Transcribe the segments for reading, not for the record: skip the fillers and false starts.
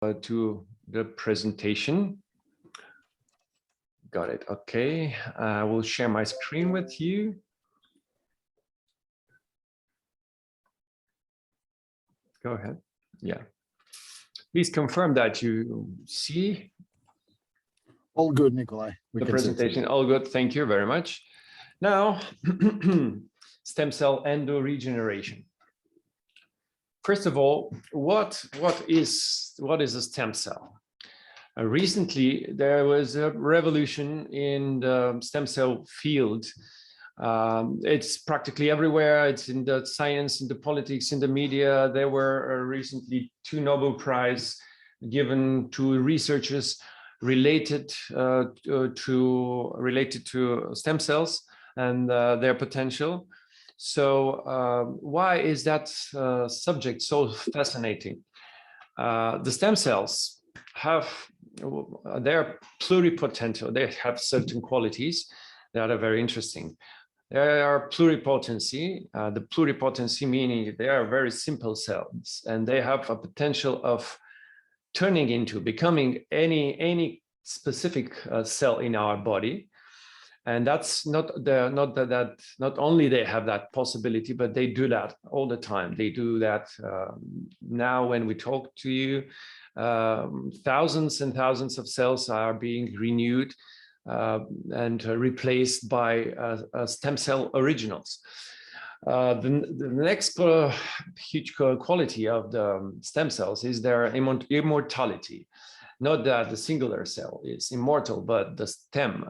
to the presentation. Got it. Okay, I will share my screen with you. Go ahead. Yeah. Please confirm that you see. All good, Nikolai. The presentation, all good. Thank you very much. Now, stem cell endo-regeneration. First of all, what is a stem cell? Recently, there was a revolution in the stem cell field. It's practically everywhere. It's in the science, in the politics, in the media. There were recently 2 Nobel Prizes given to researchers related to stem cells and their potential. So why is that subject so fascinating? The stem cells they're pluripotent. They have certain qualities that are very interesting. They are pluripotency. The pluripotency meaning they are very simple cells, and they have a potential of turning into becoming any specific cell in our body. And that's not only they have that possibility, but they do that all the time. They do that now when we talk to you. Thousands and thousands of cells are being renewed and replaced by stem cell originals. The next huge quality of the stem cells is their immortality. Not that the singular cell is immortal, but the stem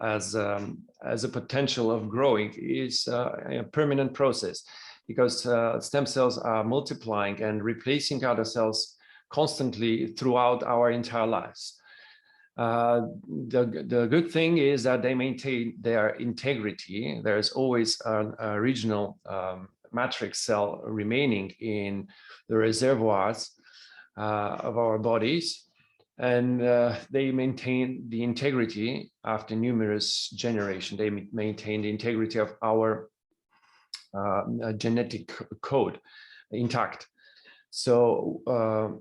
as a potential of growing is a permanent process, because stem cells are multiplying and replacing other cells constantly throughout our entire lives. The good thing is that they maintain their integrity. There's always an original matrix cell remaining in the reservoirs of our bodies, and they maintain the integrity after numerous generations. They maintain the integrity of our genetic code intact. So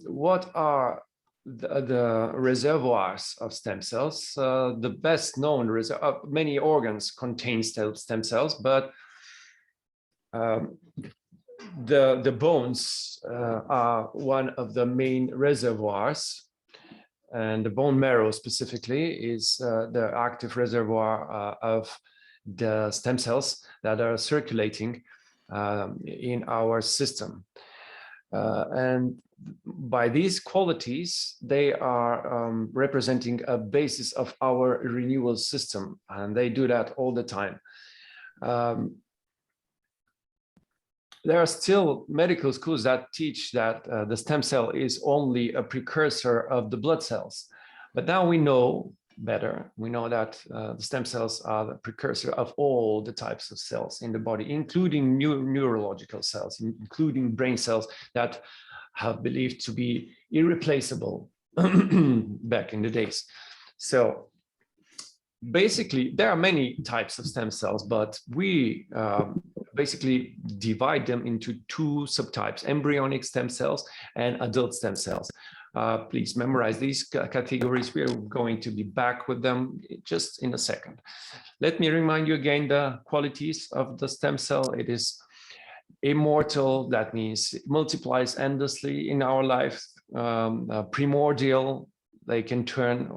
what are the reservoirs of stem cells? The best known many organs contain stem cells, but the bones are one of the main reservoirs, and the bone marrow specifically is the active reservoir of the stem cells that are circulating in our system. And by these qualities, they are representing a basis of our renewal system, and they do that all the time. There are still medical schools that teach that the stem cell is only a precursor of the blood cells. But now we know better. We know that the stem cells are the precursor of all the types of cells in the body, including neurological cells, including brain cells that have believed to be irreplaceable back in the days. So basically, there are many types of stem cells, but we basically divide them into 2 subtypes: embryonic stem cells and adult stem cells. Please memorize these categories. We are going to be back with them just in a second. Let me remind you again the qualities of the stem cell. It is immortal, that means it multiplies endlessly in our life. Primordial, they can turn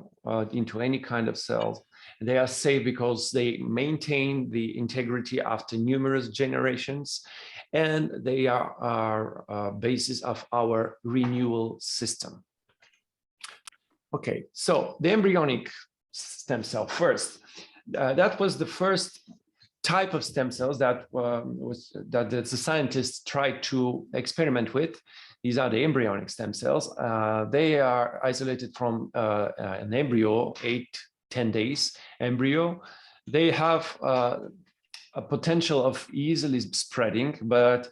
into any kind of cell. They are safe because they maintain the integrity after numerous generations, and they are basis of our renewal system. Okay, so the embryonic stem cell first. That was the first type of stem cells that the scientists tried to experiment with. These are the embryonic stem cells. They are isolated from an embryo, 8-10 days embryo. They have a potential of easily spreading, but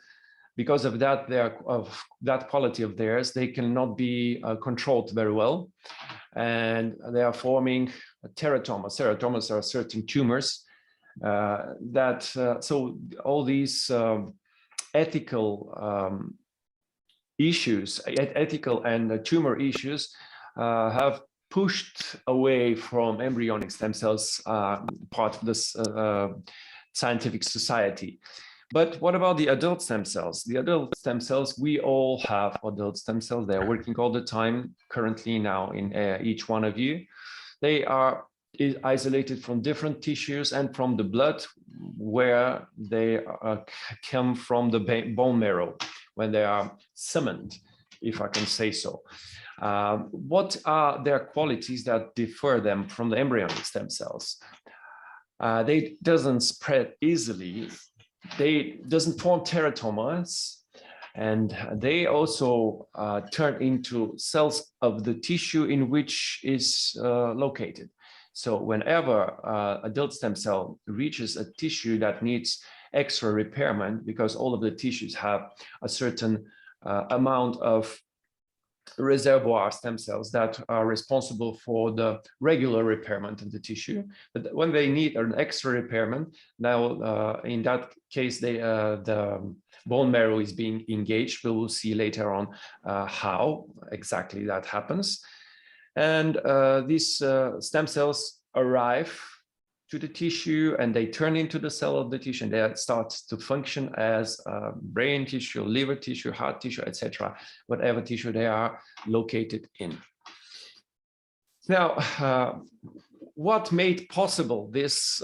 because of that, that quality of theirs, they cannot be controlled very well, and they are forming teratomas. Teratomas are certain tumors so all these ethical issues, ethical and tumor issues, have pushed away from embryonic stem cells, part of this scientific society. But what about the adult stem cells? The adult stem cells, we all have adult stem cells. They are working all the time, currently now in each one of you. They are isolated from different tissues and from the blood, where they come from the bone marrow when they are summoned, if I can say so. What are their qualities that differ them from the embryonic stem cells? They doesn't spread easily. They doesn't form teratomas, and they also turn into cells of the tissue in which is located. So whenever adult stem cell reaches a tissue that needs extra repairment, because all of the tissues have a certain amount of reservoir stem cells that are responsible for the regular repairment of the tissue. But when they need an extra repairment, now in that case, the bone marrow is being engaged. We will see later on how exactly that happens. And these stem cells arrive to the tissue, and they turn into the cell of the tissue, and they start to function as brain tissue, liver tissue, heart tissue, etc., whatever tissue they are located in. Now, what made possible this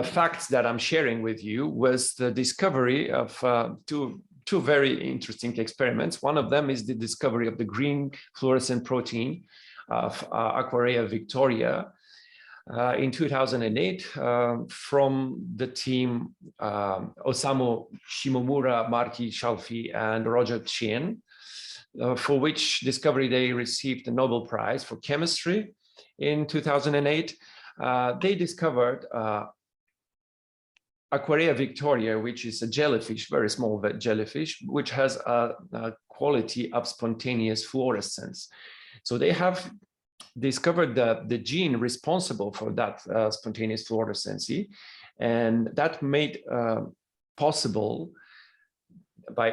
facts that I'm sharing with you was the discovery of two very interesting experiments. One of them is the discovery of the green fluorescent protein of Aquaria victoria in 2008 from the team Osamu Shimomura, Marki Shalfi, and Roger Chien, for which discovery they received the Nobel Prize for chemistry in 2008. They discovered Aquaria victoria, which is a jellyfish, very small jellyfish, which has a quality of spontaneous fluorescence. So they have discovered the gene responsible for that spontaneous fluorescence, and that made possible by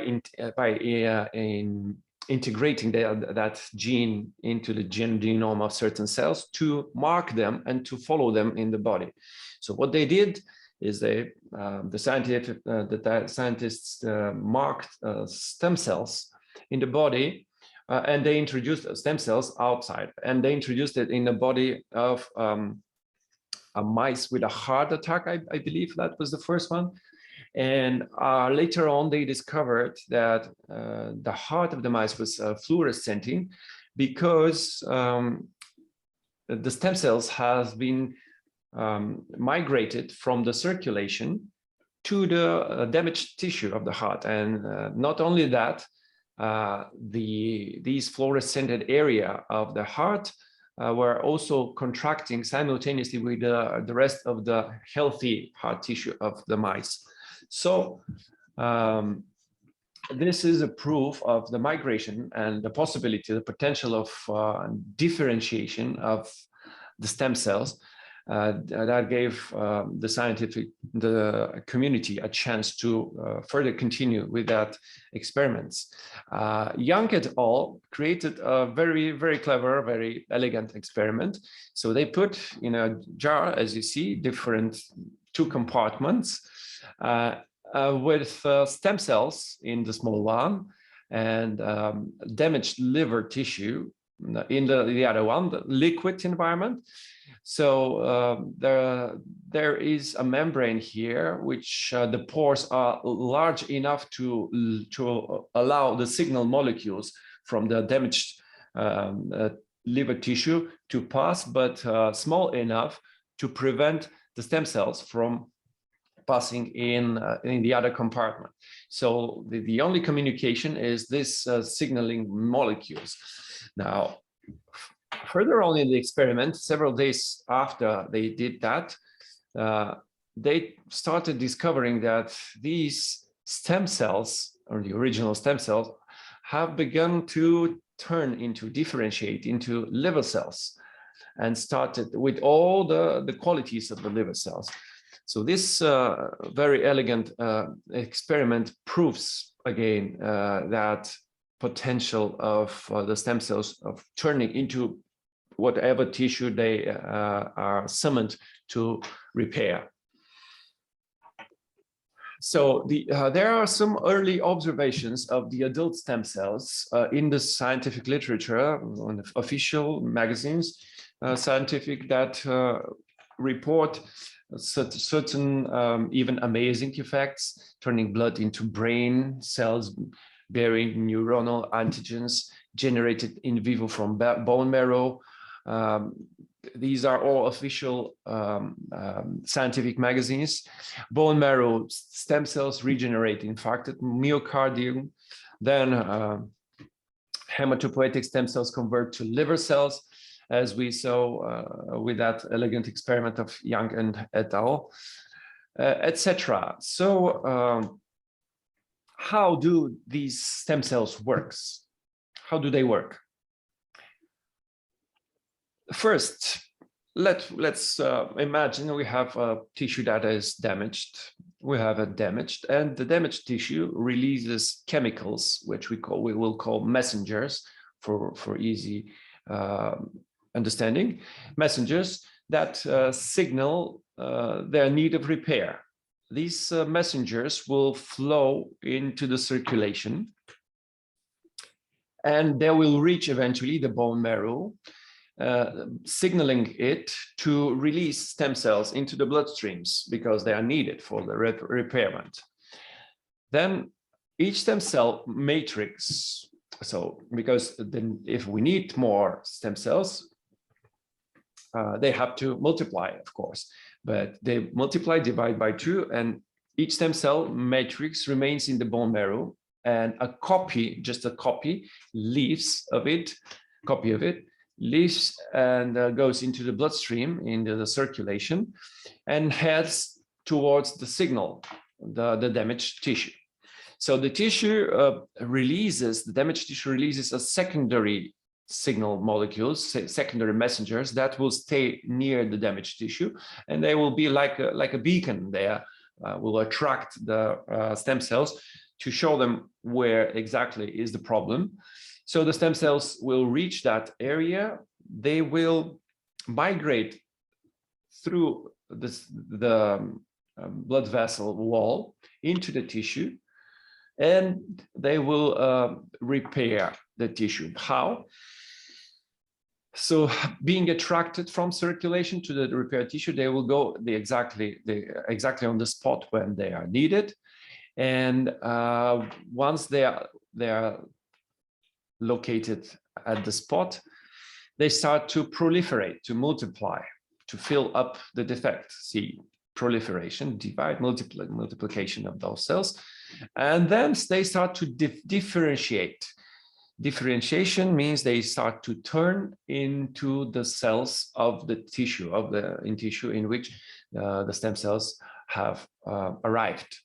integrating that gene into the genome of certain cells to mark them and to follow them in the body. So what they did is the scientists marked stem cells in the body, and they introduced stem cells outside, and they introduced it in the body of a mice with a heart attack. I believe that was the first one. And later on, they discovered that the heart of the mice was fluorescenting because the stem cells have been migrated from the circulation to the damaged tissue of the heart. And not only that, these fluorescent area of the heart were also contracting simultaneously with the rest of the healthy heart tissue of the mice. So this is a proof of the migration and the possibility, the potential of differentiation of the stem cells that gave the community a chance to further continue with that experiments. Young et al. Created a very, very clever, very elegant experiment. So they put in a jar, as you see, different two compartments with stem cells in the small one and damaged liver tissue in the other one, the liquid environment. So there is a membrane here, which the pores are large enough to allow the signal molecules from the damaged liver tissue to pass, but small enough to prevent the stem cells from passing in the other compartment. So the only communication is this signaling molecules. Now, further on in the experiment, several days after they did that, they started discovering that these stem cells, or the original stem cells, have begun to differentiate into liver cells, and started with all the qualities of the liver cells. So this very elegant experiment proves again that potential of the stem cells of turning into whatever tissue they are summoned to repair. So there are some early observations of the adult stem cells in the scientific literature, on the official magazines, scientific, that report certain even amazing effects, turning blood into brain cells, bearing neuronal antigens generated in vivo from bone marrow. These are all official scientific magazines. Bone marrow stem cells regenerate infarcted myocardium. Then hematopoietic stem cells convert to liver cells, as we saw with that elegant experiment of Young and et al., etc. So how do these stem cells work? How do they work? First, let's imagine we have a tissue that is damaged. We have it damaged, and the damaged tissue releases chemicals, which we will call messengers for easy understanding. Messengers that signal their need of repair. These messengers will flow into the circulation, and they will reach eventually the bone marrow, signaling it to release stem cells into the bloodstreams because they are needed for the repairment. Then each stem cell matrix, so because then if we need more stem cells, they have to multiply, of course, but they multiply, divide by 2, and each stem cell matrix remains in the bone marrow, and a copy, just a copy, leaves of it, leaves and goes into the bloodstream, into the circulation, and heads towards the signal, the damaged tissue. So the tissue the damaged tissue releases a secondary signal molecules, secondary messengers that will stay near the damaged tissue, and they will be like a beacon there, will attract the stem cells to show them where exactly is the problem. So the stem cells will reach that area. They will migrate through the blood vessel wall into the tissue, and they will repair the tissue. How? So being attracted from circulation to the repaired tissue, they will go exactly on the spot when they are needed. And once they are located at the spot, they start to proliferate, to multiply, to fill up the defect. See, proliferation, divide, multiplication of those cells. And then they start to differentiate. Differentiation means they start to turn into the cells of the tissue, in which the stem cells have arrived.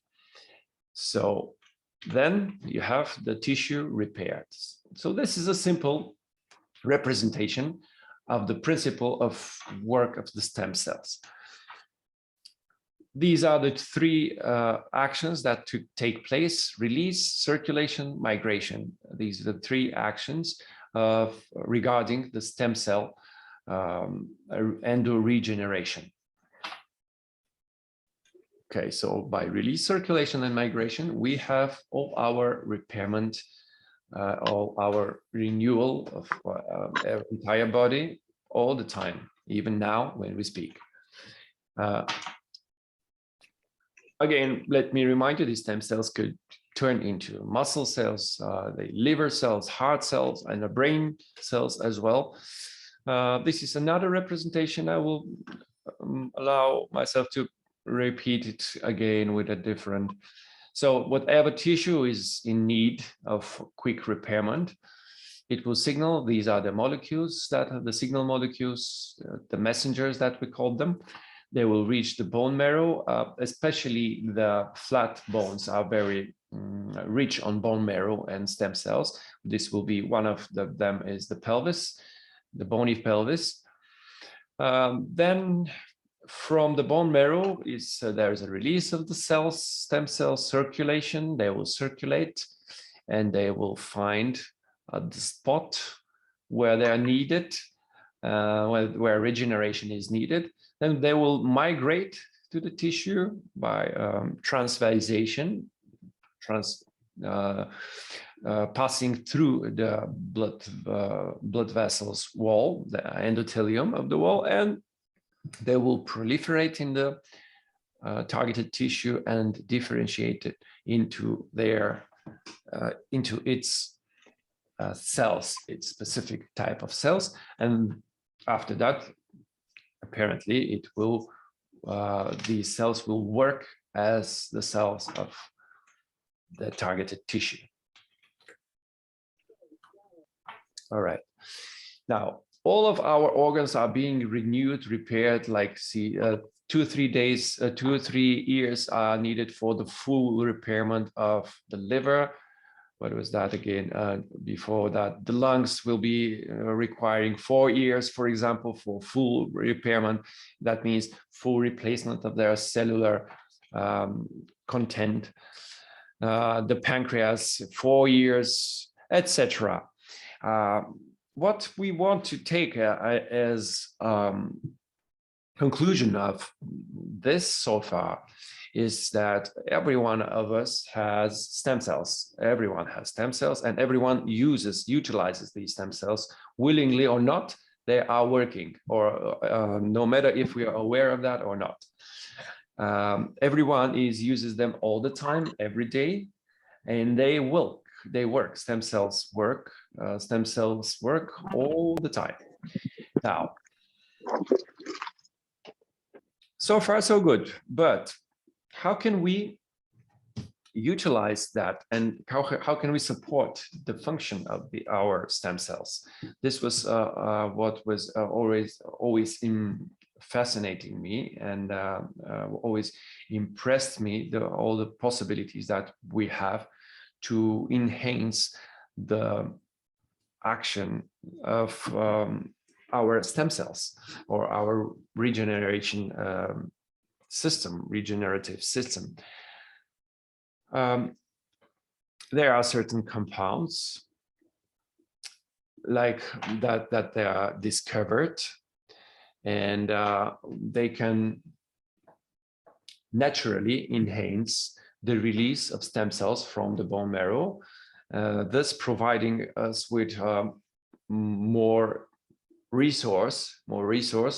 So then you have the tissue repaired. So this is a simple representation of the principle of work of the stem cells. These are the 3 actions that take place: release, circulation, migration. These are the 3 actions regarding the stem cell endo-regeneration. Okay, so by release, circulation, and migration, we have all our repairment, all our renewal of our entire body all the time, even now when we speak. Again, let me remind you, these stem cells could turn into muscle cells, the liver cells, heart cells, and the brain cells as well. This is another representation. I will allow myself to repeat it again with a different. So whatever tissue is in need of quick repairment, it will signal. These are the molecules that are the signal molecules, the messengers that we call them. They will reach the bone marrow, especially the flat bones are very rich on bone marrow and stem cells. This will be one of them is the pelvis, the bony pelvis. Then from the bone marrow is there is a release of the cells, stem cell circulation. They will circulate and they will find the spot where they are needed, where regeneration is needed. Then they will migrate to the tissue by transvasation, passing through the blood vessels wall, the endothelium of the wall, and they will proliferate in the targeted tissue and differentiate it into into its cells, its specific type of cells. And after that, apparently, it will these cells will work as the cells of the targeted tissue. All right. Now, all of our organs are being renewed, repaired, like 2 or 3 days, 2 or 3 years are needed for the full repairment of the liver. What was that again? Before that, the lungs will be requiring 4 years, for example, for full repairment. That means full replacement of their cellular content. The pancreas, 4 years, etc. What we want to take as conclusion of this so far is that every one of us has stem cells. Everyone has stem cells, and everyone utilizes these stem cells willingly or not. They are working, or no matter if we are aware of that or not. Everyone uses them all the time, every day, and they work. Stem cells work. Stem cells work all the time. Now, so far so good, but how can we utilize that, and how can we support the function of our stem cells? This was what was always fascinating me, and always impressed me, all the possibilities that we have to enhance the action of our stem cells, or our regeneration regenerative system. There are certain compounds like that they are discovered, and they can naturally enhance the release of stem cells from the bone marrow, thus providing us with more resource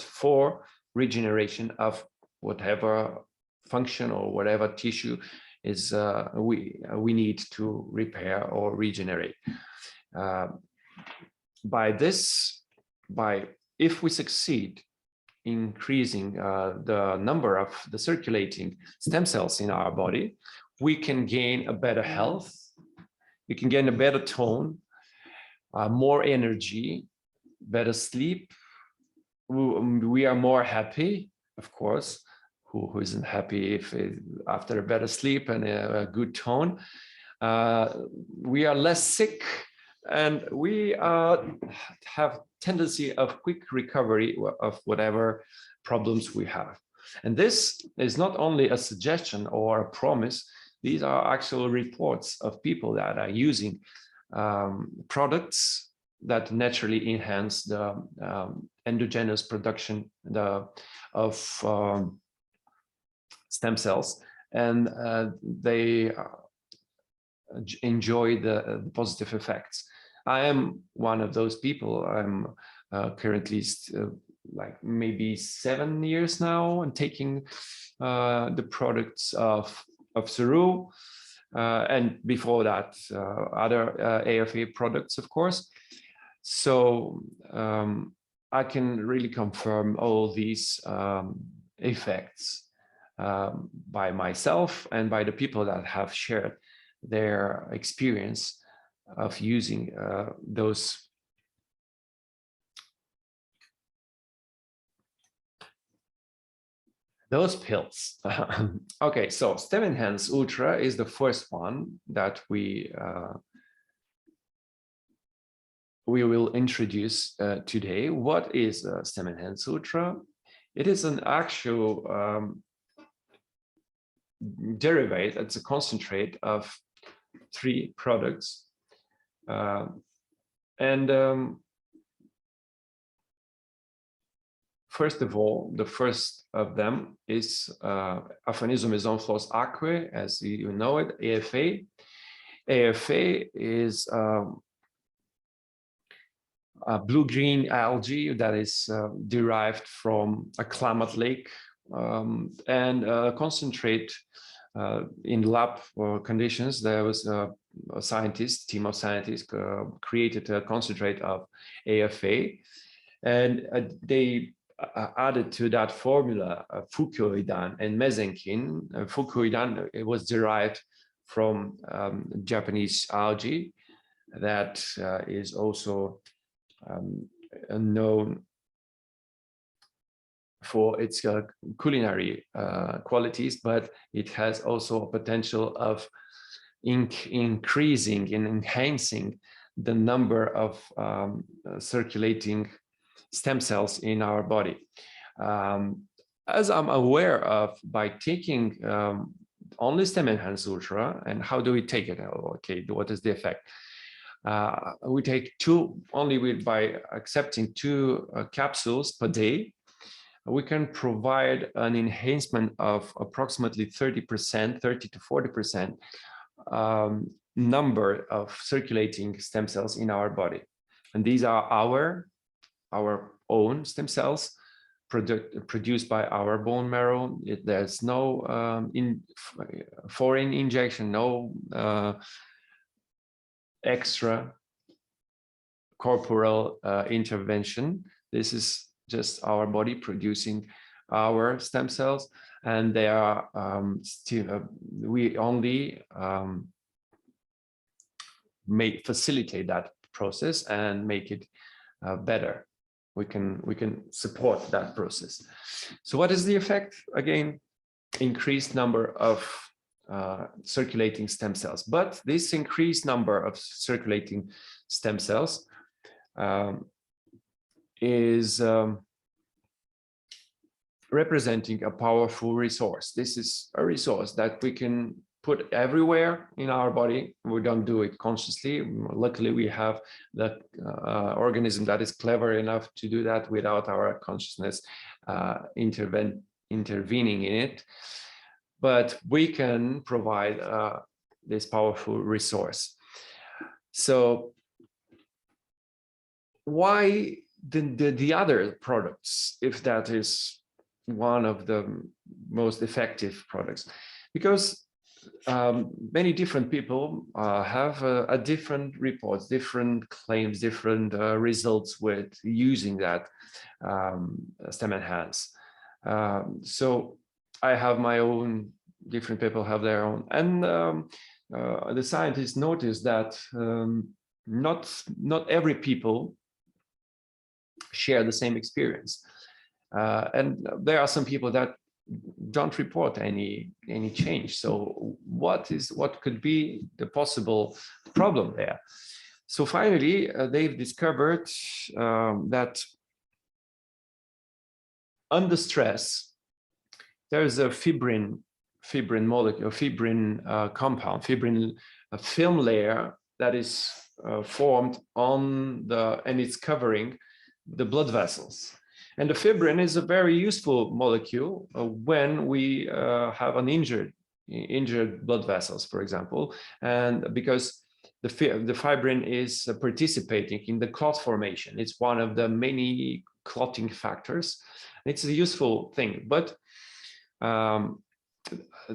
for regeneration of whatever function or whatever tissue is we need to repair or regenerate. If we succeed increasing the number of the circulating stem cells in our body, we can gain a better health, we can gain a better tone, more energy, better sleep. We are more happy, of course. Who isn't happy after a better sleep and a good tone? We are less sick, and we have tendency of quick recovery of whatever problems we have. And this is not only a suggestion or a promise. These are actual reports of people that are using products that naturally enhance the endogenous production of stem cells, and they enjoy the positive effects. I am one of those people. I'm currently like maybe 7 years now, and taking the products of Ceru, and before that other AFA products, of course. So I can really confirm all these effects by myself and by the people that have shared their experience of using those pills. Okay, so Stem Enhance Ultra is the first one that we will introduce today. What is Stem Enhance Ultra? It is an actual derivative. It's a concentrate of 3 products. First of all, the first of them is afanisomyzone flows aquae, as you know it, AFA. AFA is a blue-green algae that is derived from a climate lake, and concentrate in lab conditions. There was a team of scientists created a concentrate of AFA, and they added to that formula fucoidan and mesenchyme. Fucoidan, it was derived from Japanese algae that is also known for its culinary qualities, but it has also a potential of increasing and enhancing the number of circulating stem cells in our body. As I'm aware of, by taking only Stem Enhanced Ultra, and how do we take it? Okay, what is the effect? We take by accepting 2 capsules per day, we can provide an enhancement of approximately 30%, 30 to 40% number of circulating stem cells in our body. And these are our own stem cells produced by our bone marrow. There's no foreign injection, no extra corporal intervention. This is just our body producing our stem cells, and they are we only facilitate that process and make it better. We can support that process. So what is the effect? Again, increased number of circulating stem cells. But this increased number of circulating stem cells is representing a powerful resource. This is a resource that we can put everywhere in our body. We don't do it consciously. Luckily, we have the organism that is clever enough to do that without our consciousness intervening in it. But we can provide this powerful resource. So why the other products, if that is one of the most effective products? Because many different people have a different reports, different claims, different results with using that Stem Enhance. So I have my own, different people have their own, and the scientists noticed that not every people share the same experience, and there are some people that don't report any change. So what could be the possible problem there? So finally, they've discovered that under stress, there is a fibrin molecule, fibrin compound, fibrin film layer that is formed on and it's covering the blood vessels. And the fibrin is a very useful molecule when we have an injured blood vessels, for example, and because the fibrin is participating in the clot formation. It's one of the many clotting factors. It's a useful thing, but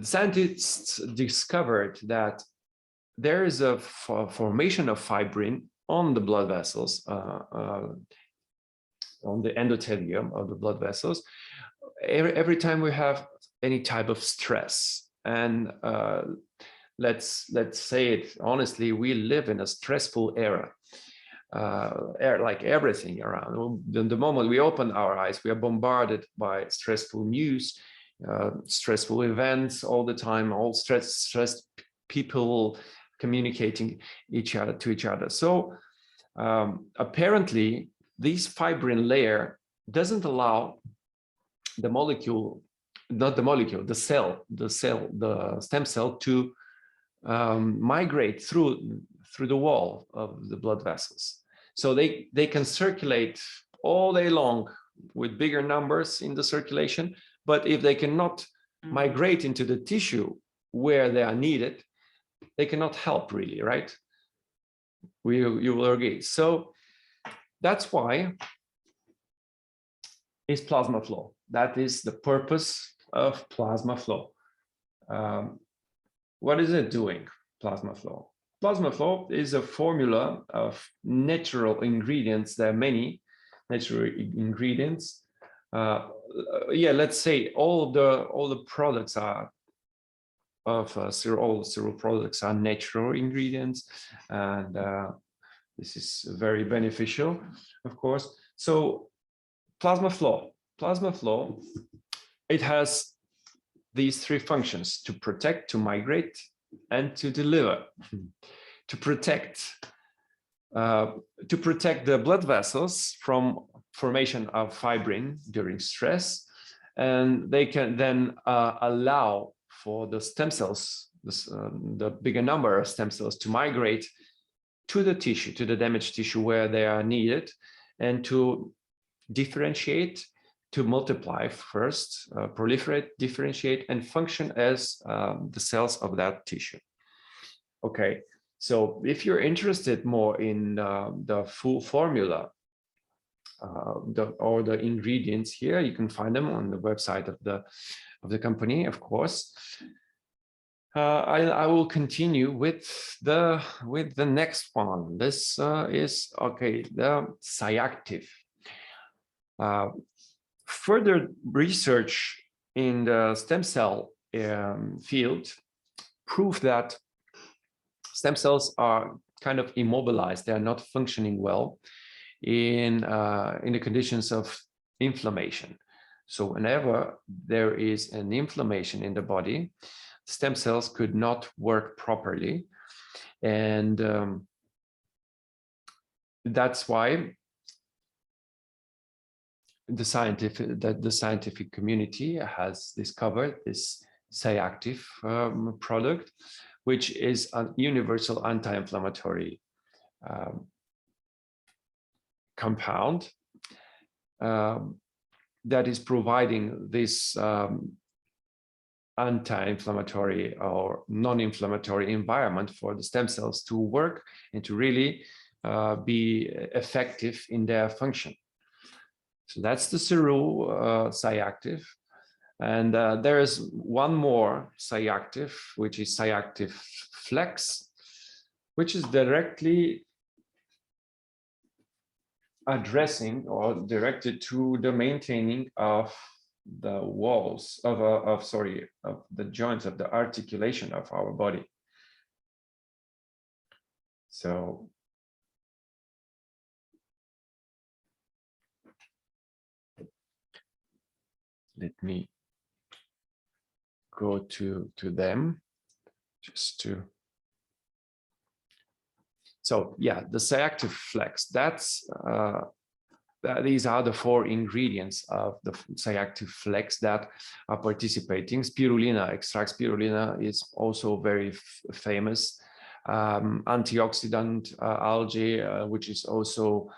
scientists discovered that there is a formation of fibrin on the blood vessels, on the endothelium of the blood vessels, every time we have any type of stress. And let's say it honestly, we live in a stressful era. Like everything around. The moment we open our eyes, we are bombarded by stressful news, stressful events all the time, all stressed people communicating to each other. So apparently, this fibrin layer doesn't allow the molecule, not the molecule, the stem cell to migrate through the wall of the blood vessels. So they can circulate all day long with bigger numbers in the circulation, but if they cannot migrate into the tissue where they are needed, they cannot help really, right? You will agree. So that's why is plasma flow. That is the purpose of plasma flow. What is it doing, plasma flow? Plasma flow is a formula of natural ingredients. There are many natural ingredients. Yeah, let's say all the products are of all cereal products are natural ingredients, and this is very beneficial, of course. So plasma flow, it has these three functions: to protect, to migrate, and to deliver. To protect the blood vessels from formation of fibrin during stress, and they can then allow for the stem cells, the bigger number of stem cells, to migrate to the tissue, to the damaged tissue where they are needed, and to differentiate, to multiply first, proliferate, differentiate, and function as the cells of that tissue. Okay, so if you're interested more in the full formula or the ingredients here, you can find them on the website of the company, of course. I will continue with the next one. This is okay, the Cyactive. Further research in the stem cell field proved that stem cells are kind of immobilized. They are not functioning well in the conditions of inflammation. So whenever there is an inflammation in the body, stem cells could not work properly, and that's why the scientific community has discovered this Cyactive product, which is a universal anti-inflammatory compound that is providing this anti-inflammatory or non-inflammatory environment for the stem cells to work and to really be effective in their function. So that's the cereal Cyactive. And there is one more Cyactive, which is Cyactive Flex, which is directly addressing or directed to the maintaining of the walls of the joints, of the articulation of our body. So let me go to them just to. So yeah, the Cyactive Flex, these are the four ingredients of the Cyactive Flex that are participating. Spirulina, extract spirulina is also very famous. Antioxidant algae, which is also,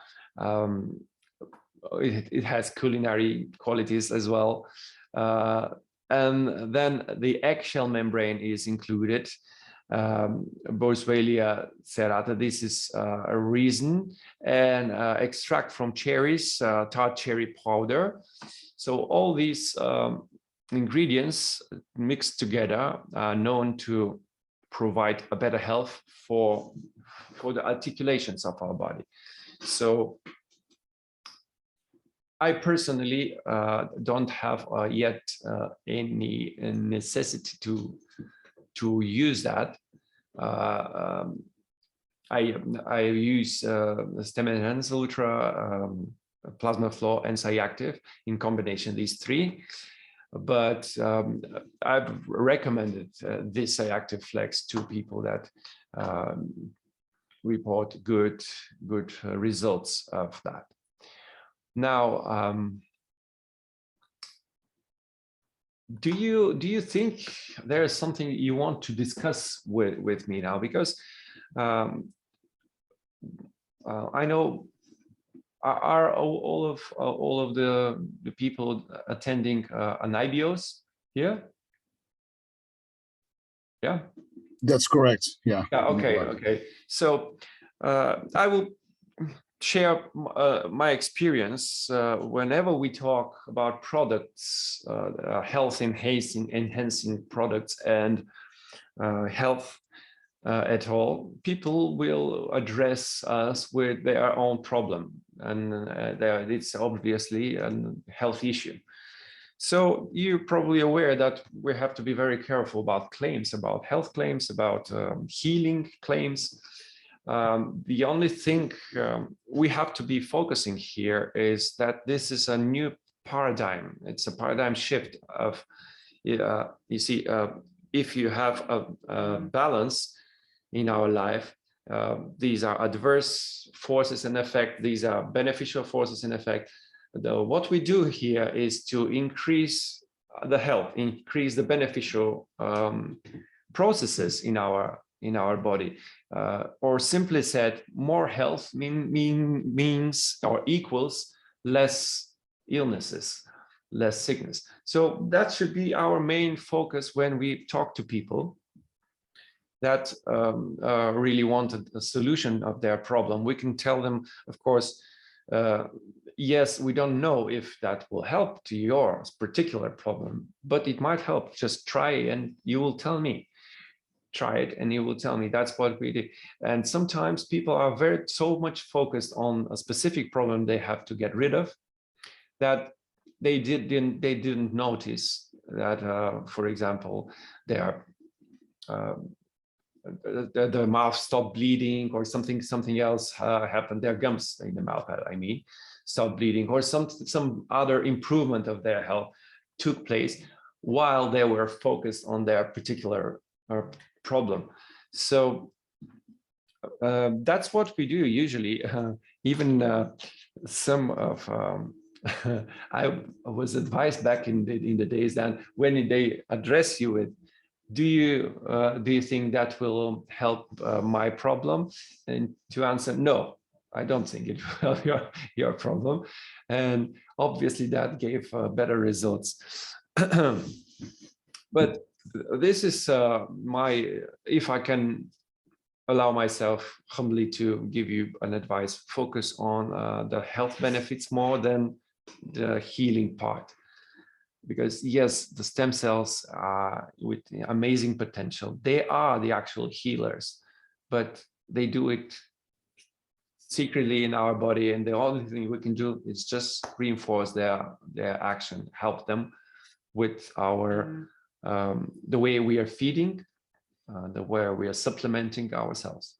it has culinary qualities as well. And then the eggshell membrane is included. Boswellia serrata, this is a resin, and extract from cherries, tart cherry powder. So all these ingredients mixed together are known to provide a better health for the articulations of our body. So I personally don't have yet any necessity to use that. I use Stemcells Ultra, Plasma Flow, and Cyactive in combination, these three. But I've recommended this Cyactive Flex to people that report good results of that. Now, do you think there is something you want to discuss with me now? Because I know are all of the people attending an IBOs here? Yeah. That's correct. Yeah. Yeah. Okay. Okay. So I will share my experience whenever we talk about products, health enhancing products, and health at all. People will address us with their own problem, and it's obviously a health issue. So you're probably aware that we have to be very careful about claims, about health claims, about healing claims. The only thing we have to be focusing here is that this is a new paradigm. It's a paradigm shift of, you see, if you have a balance in our life, these are adverse forces in effect, these are beneficial forces in effect. What we do here is to increase the health, increase the beneficial processes in our body, or simply said, more health means or equals less illnesses, less sickness. So that should be our main focus when we talk to people that really wanted a solution of their problem. We can tell them, of course, yes, we don't know if that will help to your particular problem, but it might help. Just try and you will tell me. Try it and you will tell me. That's what we do. And sometimes people are so much focused on a specific problem they have to get rid of that they didn't notice that, for example, their the mouth stopped bleeding, or something else happened. Their gums in the mouth, I mean, stopped bleeding, or some other improvement of their health took place while they were focused on their particular problem. So that's what we do usually. Even some of I was advised back in the days that when they address you with, do you think that will help my problem? And to answer, no, I don't think it will help your problem. And obviously that gave better results. But this is if I can allow myself humbly to give you an advice, focus on the health benefits more than the healing part. Because yes, the stem cells are with amazing potential. They are the actual healers, but they do it secretly in our body. And the only thing we can do is just reinforce their action, help them with our the way we are feeding, the way we are supplementing ourselves.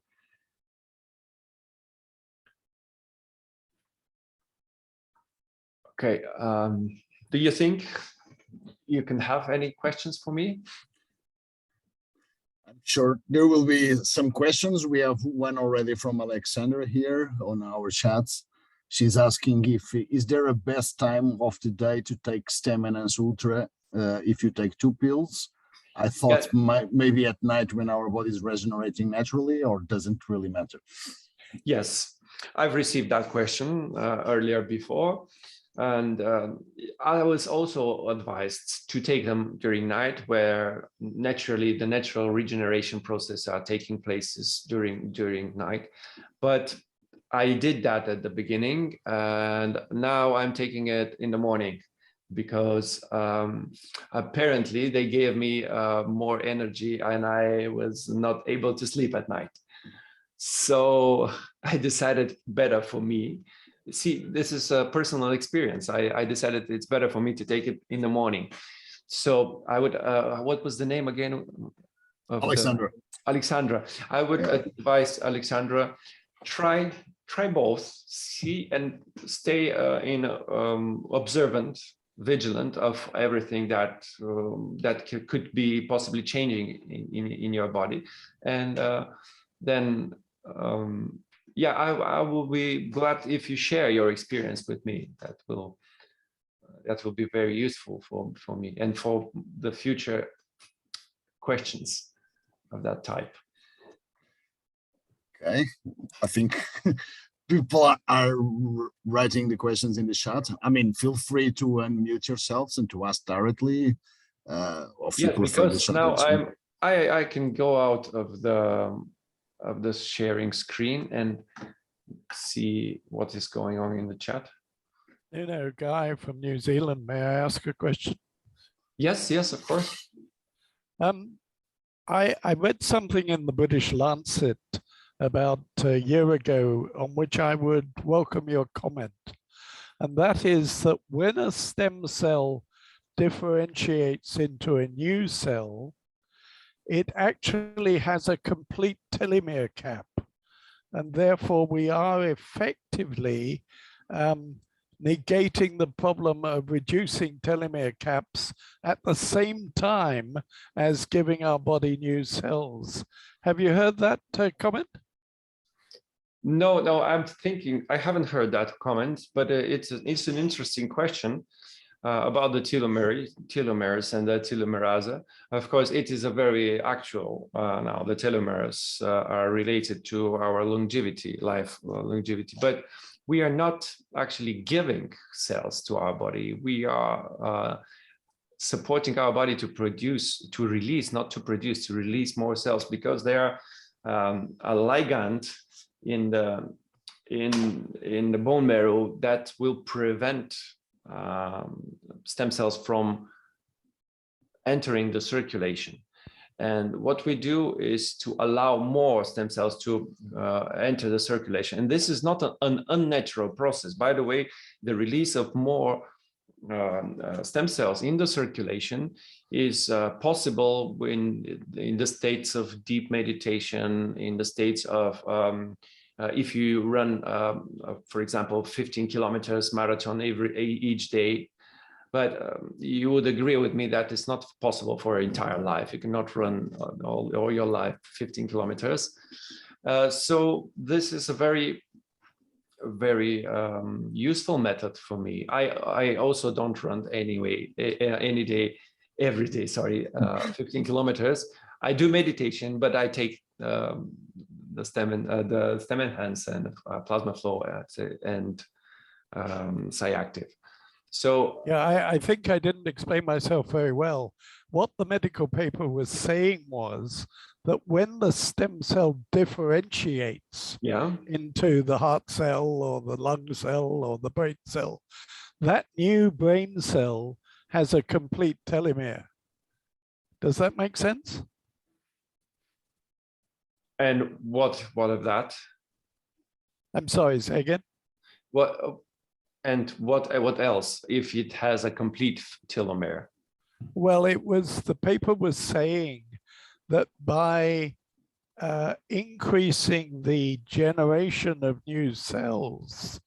Okay, do you think you can have any questions for me? I'm sure there will be some questions. We have one already from Alexandra here on our chats. She's asking is there a best time of the day to take Stem Enhance Ultra if you take 2 pills? I thought maybe at night when our body is regenerating naturally, or doesn't really matter? Yes, I've received that question earlier before. And I was also advised to take them during night, where naturally the natural regeneration process are taking places during night. But I did that at the beginning, and now I'm taking it in the morning, because apparently they gave me more energy and I was not able to sleep at night. So I decided better for me. See, this is a personal experience. I decided it's better for me to take it in the morning. So I would, what was the name again? Alexandra. Alexandra. I would advise Alexandra, try both, see and stay observant, vigilant of everything that could be possibly changing in your body. And then I will be glad if you share your experience with me. That will, that will be very useful for me and for the future questions of that type. Okay, I think people are writing the questions in the chat. I mean, feel free to unmute yourselves and to ask directly. Yes, because now I can go out of the sharing screen and see what is going on in the chat. Guy from New Zealand, may I ask a question? Yes, yes, of course. I read something in the British Lancet about a year ago on which I would welcome your comment. And that is that when a stem cell differentiates into a new cell, it actually has a complete telomere cap. And therefore we are effectively negating the problem of reducing telomere caps at the same time as giving our body new cells. Have you heard that comment? No, I'm thinking, I haven't heard that comment, but it's an interesting question about the telomeres and the telomerase. Of course, it is a very actual now. The telomeres are related to our longevity, life longevity, but we are not actually giving cells to our body. We are supporting our body to produce, to release, not to produce, to release more cells, because they are a ligand in the bone marrow that will prevent stem cells from entering the circulation. And what we do is to allow more stem cells to enter the circulation. And this is not an unnatural process. By the way, the release of more stem cells in the circulation is possible in the states of deep meditation, in the states of if you run, for example, 15 kilometers marathon each day. But you would agree with me that it's not possible for your entire life. You cannot run all your life 15 kilometers. So this is a very useful method for me. I also don't run any day, every day, sorry, 15 kilometers. I do meditation, but I take the stem enhance and plasma flow and Cyactive. So yeah, I think I didn't explain myself very well. What the medical paper was saying was that when the stem cell differentiates into the heart cell or the lung cell or the brain cell, that new brain cell has a complete telomere. Does that make sense? And what of that? I'm sorry, say again. What else if it has a complete telomere? Well, the paper was saying that by increasing the generation of new cells,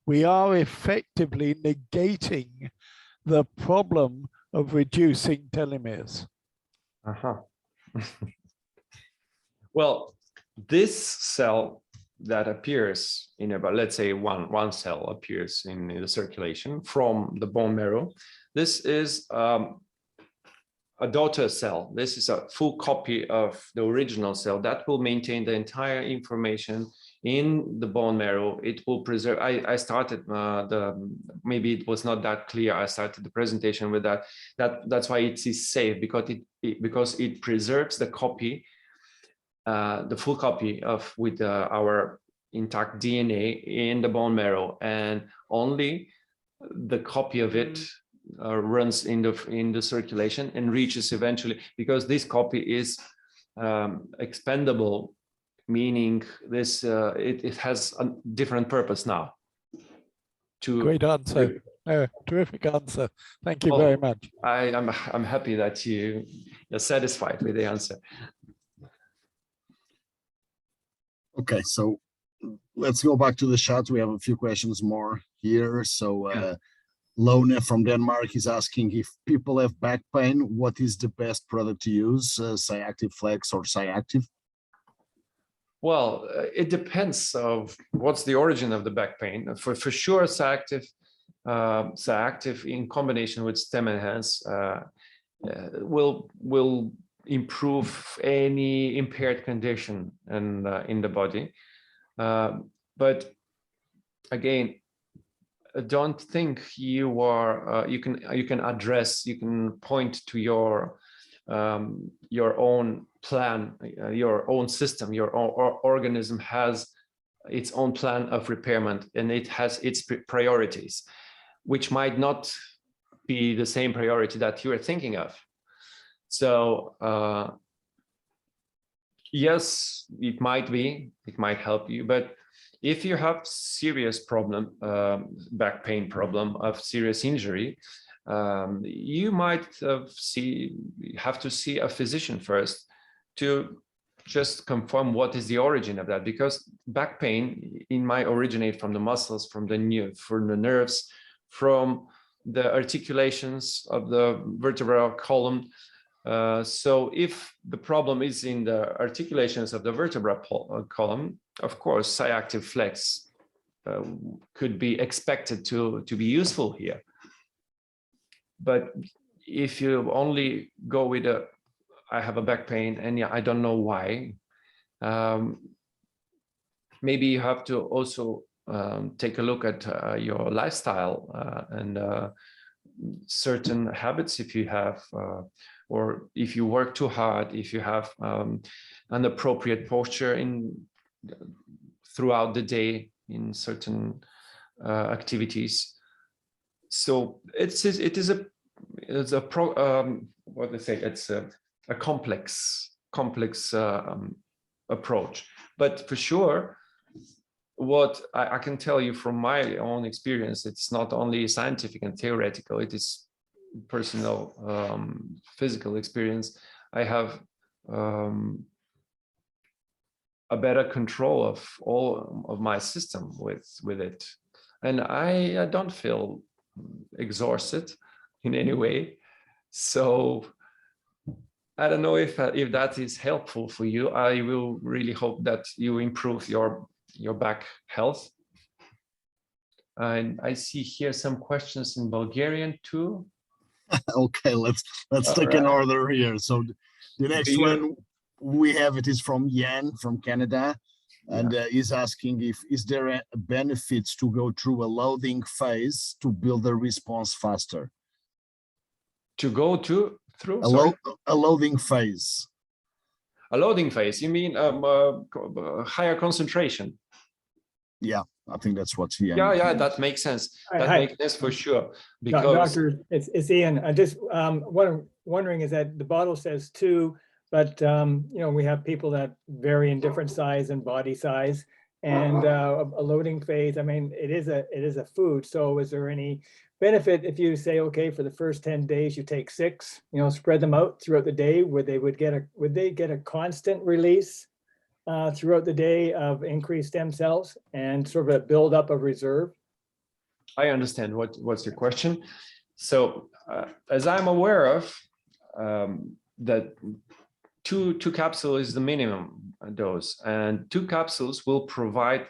we are effectively negating the problem of reducing telomeres. Well, this cell that appears in about, let's say one cell appears in the circulation from the bone marrow. This is a daughter cell. This is a full copy of the original cell that will maintain the entire information in the bone marrow. It will preserve. I started maybe it was not that clear. I started the presentation with that. That's why it is safe, because it preserves the copy, the full copy of with our intact DNA in the bone marrow, and only the copy of it runs in the circulation and reaches eventually, because this copy is expendable, meaning this it has a different purpose now. Great answer. Terrific answer. Thank you very much. I'm happy that you're satisfied with the answer. Okay, so let's go back to the chat. We have a few questions more here. So Lone from Denmark is asking, if people have back pain, what is the best product to use, Cyactive Flex or Cyactive? Well, it depends of what's the origin of the back pain. For sure, Cyactive Active in combination with stem enhance will improve any impaired condition in the body. But again, don't think you are you can point to your own plan, your own system. Your organism has its own plan of repairment, and it has its priorities, which might not be the same priority that you are thinking of. So yes, it might help you, but if you have serious problem, back pain problem of serious injury, you might have to see a physician first to just confirm what is the origin of that, because back pain might originate from the muscles, from the nerves, from the articulations of the vertebral column. So if the problem is in the articulations of the vertebral column, of course, Cyactive Flex could be expected to be useful here. But if you only go with I have a back pain and yeah, I don't know why, maybe you have to also take a look at your lifestyle and certain habits if you have, or if you work too hard, if you have an appropriate posture throughout the day in certain activities. So it's a complex approach. But for sure, what I can tell you from my own experience, it's not only scientific and theoretical, it is personal physical experience. I have a better control of all of my system with it, and I don't feel exhausted in any way. So I don't know if that is helpful for you. I will really hope that you improve your back health. And I see here some questions in Bulgarian too. Okay, let's take an order here. So the next one we have, it is from Yan from Canada, and he's asking is there a benefits to go through a loading phase to build a response faster? To go through a loading phase. A loading phase, you mean higher concentration? Yeah, I think that's what's here. Yeah, that makes sense. That makes sense for sure. Because Doctor, it's Ian. I just what I'm wondering is that the bottle says 2, but you know, we have people that vary in different size and body size, and a loading phase. I mean, it is a food. So is there any benefit if you say, okay, for the first 10 days you take 6, you know, spread them out throughout the day? Would they get a constant release throughout the day of increased stem cells and sort of a build up of reserve? I understand what's your question. So as I'm aware of, that two capsules is the minimum dose, and 2 capsules will provide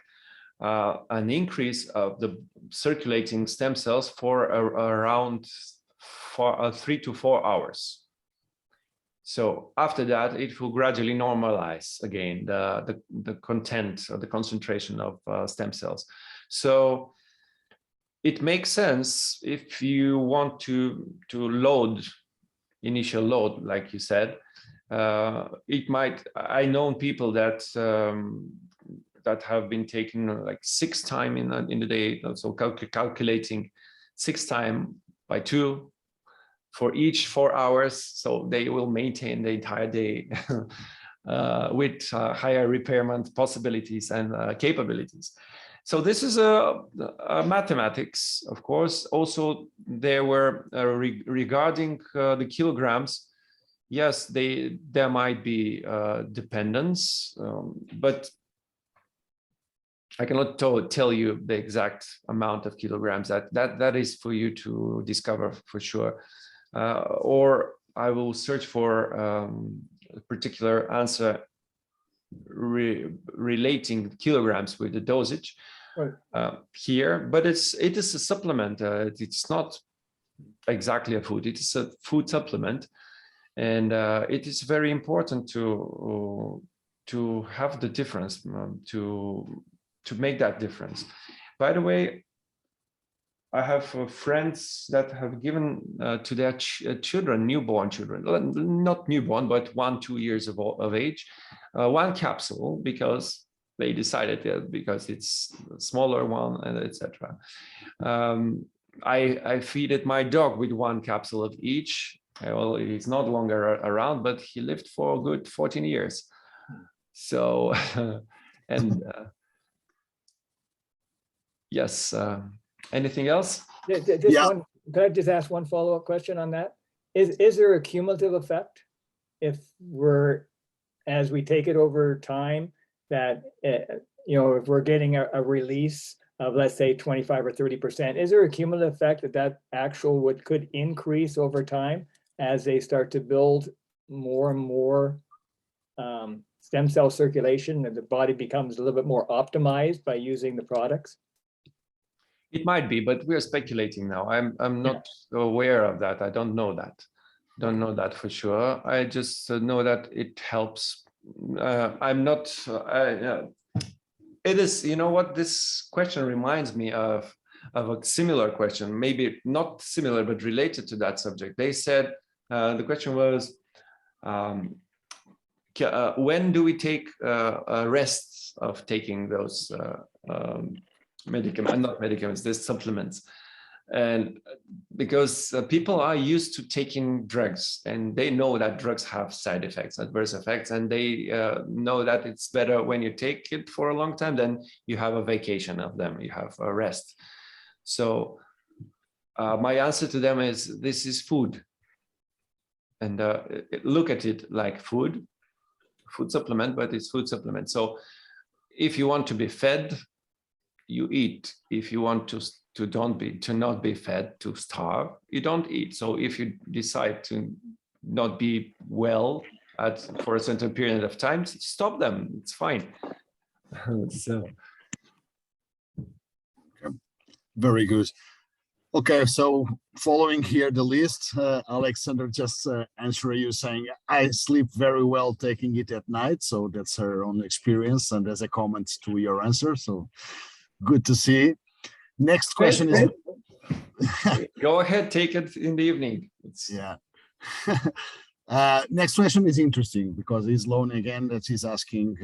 an increase of the circulating stem cells for around 3 to 4 hours. So after that, it will gradually normalize again the content or the concentration of stem cells. So it makes sense if you want to load, initial load, like you said. It might. I know people that that have been taken like 6 times in the day. So calculating 6 times by 2. For each 4 hours, so they will maintain the entire day with higher repairment possibilities and capabilities. So this is a mathematics, of course. Also, there were regarding the kilograms. Yes, there might be dependence, but I cannot tell you the exact amount of kilograms. That is for you to discover for sure. Or I will search for a particular answer relating kilograms with the dosage. here, but it is a supplement. It's not exactly a food. It is a food supplement, and it is very important to have the difference, to make that difference. By the way, I have friends that have given to their children, newborn children, not newborn, but 1-2 years of age, one capsule, because they decided because it's a smaller one, and etc. I feed it my dog with one capsule of each. Well, he's not longer around, but he lived for a good 14 years. So, and yes. Anything else? Could I just ask one follow-up question on that? Is there a cumulative effect if as we take it over time, that if we're getting a release of, let's say, 25 or 30%, is there a cumulative effect that actual could increase over time as they start to build more and more stem cell circulation, and the body becomes a little bit more optimized by using the products? It might be, but we're speculating now. I'm not aware of that. I don't know that. Don't know that for sure. I just know that it helps. I'm not. It is. You know what? This question reminds me of a similar question. Maybe not similar, but related to that subject. They said the question was, when do we take a rest of taking those not medicaments, there's supplements? And because people are used to taking drugs, and they know that drugs have side effects, adverse effects, and they know that it's better when you take it for a long time, then you have a vacation of them, you have a rest. So my answer to them is, this is food, and look at it like food supplement, but it's food supplement. So if you want to be fed, you eat. If you want to not be fed, to starve, you don't eat. So if you decide to not be well for a certain period of time, stop them. It's fine. So. Okay. Very good. Okay, so following here the list, Alexander just answered you saying, I sleep very well taking it at night. So that's her own experience, and as a comment to your answer. So good to see. Next question is. Go ahead, take it in the evening. Yeah. Next question is interesting because it's Lone again that is asking,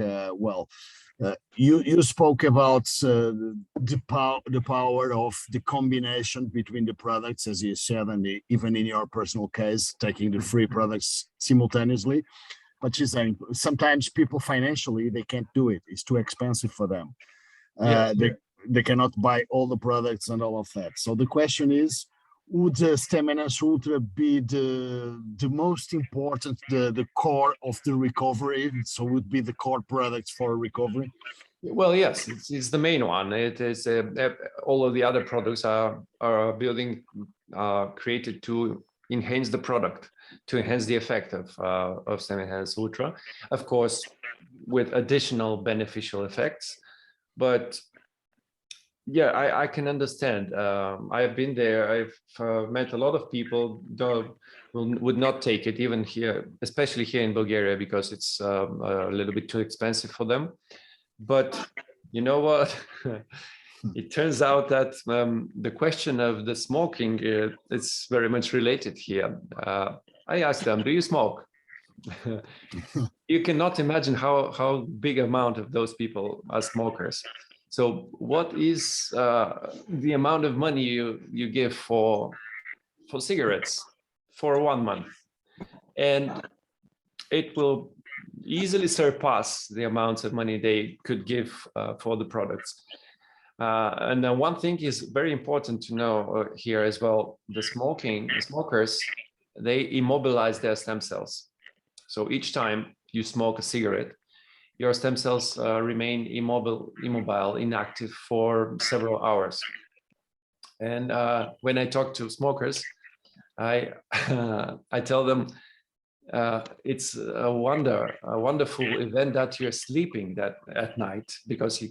you spoke about the power of the combination between the products, as you said, and even in your personal case, taking the 3 products simultaneously. But she's saying sometimes people financially, they can't do it. It's too expensive for them. They cannot buy all the products and all of that. So the question is, would Stemcenels Ultra be the most important, the core of the recovery? So would be the core products for recovery? Well, yes, it's the main one. It is all of the other products are created to enhance the product, to enhance the effect of Stemcenels Ultra, of course, with additional beneficial effects. But yeah, I can understand. I've been there. I've met a lot of people that would not take it, even here, especially here in Bulgaria, because it's a little bit too expensive for them. But you know what? It turns out that the question of the smoking is very much related here. I asked them, do you smoke? You cannot imagine how big amount of those people are smokers. So what is the amount of money you give for cigarettes for 1 month? And it will easily surpass the amounts of money they could give for the products. And then one thing is very important to know here as well: the smokers, they immobilize their stem cells. So each time you smoke a cigarette, your stem cells remain immobile, inactive for several hours. And when I talk to smokers, I tell them, it's a wonderful event that you're sleeping that at night, because you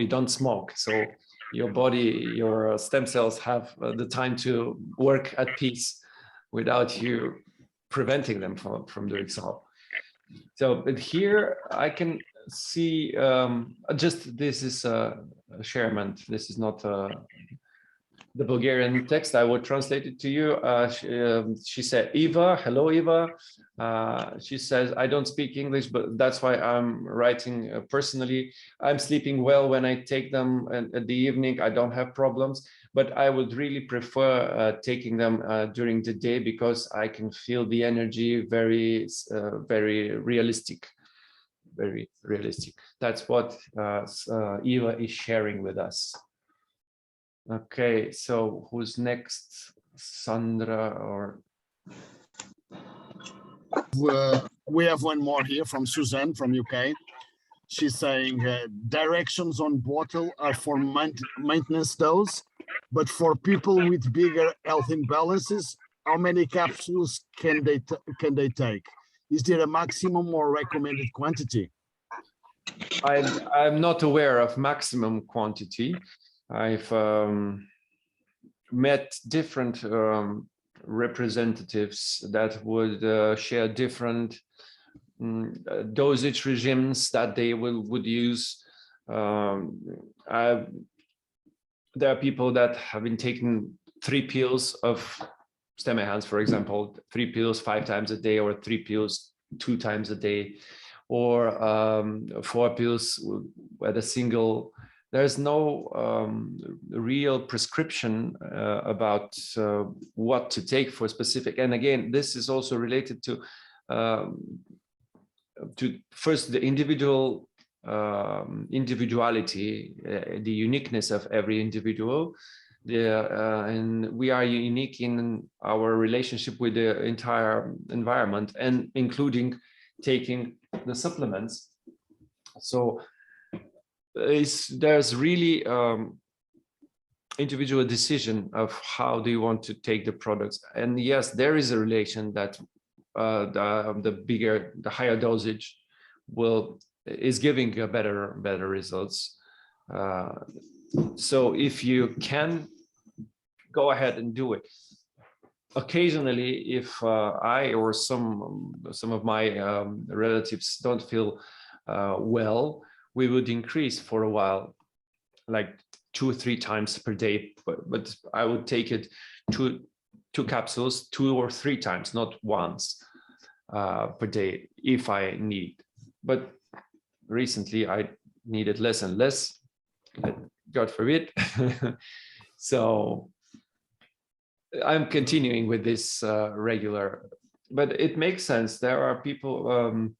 don't smoke. So your body, your stem cells have the time to work at peace without you preventing them from doing so. So, but here I can see just this is a sharement. This is not the Bulgarian text. I will translate it to you. She said, Eva, hello, Eva. She says, I don't speak English, but that's why I'm writing personally. I'm sleeping well when I take them at the evening. I don't have problems, but I would really prefer taking them during the day, because I can feel the energy very, very realistic. Very realistic. That's what Eva is sharing with us. Okay, so who's next? Sandra or? We have one more here from Suzanne from UK. She's saying directions on bottle are for maintenance dose, but for people with bigger health imbalances, how many capsules can they take? Is there a maximum or recommended quantity? I'm not aware of maximum quantity. I've met different representatives that would share different dosage regimes that they would use. There are people that have been taking 3 pills of Stemcells, for example, 3 pills 5 times a day, or 3 pills 2 times a day, or 4 pills at a single. There's no real prescription about what to take for specific. And again, this is also related to first the individuality, the uniqueness of every individual. And we are unique in our relationship with the entire environment, and including taking the supplements. So there's really individual decision of how do you want to take the products. And yes, there is a relation that the higher dosage is giving a better results. So if you can, go ahead and do it. Occasionally, if I or some of my relatives don't feel well, we would increase for a while, like 2 or 3 times per day. But I would take it 2 capsules 2 or 3 times, not once per day if I need. But recently I needed less and less, God forbid. So I'm continuing with this regular, but it makes sense. There are people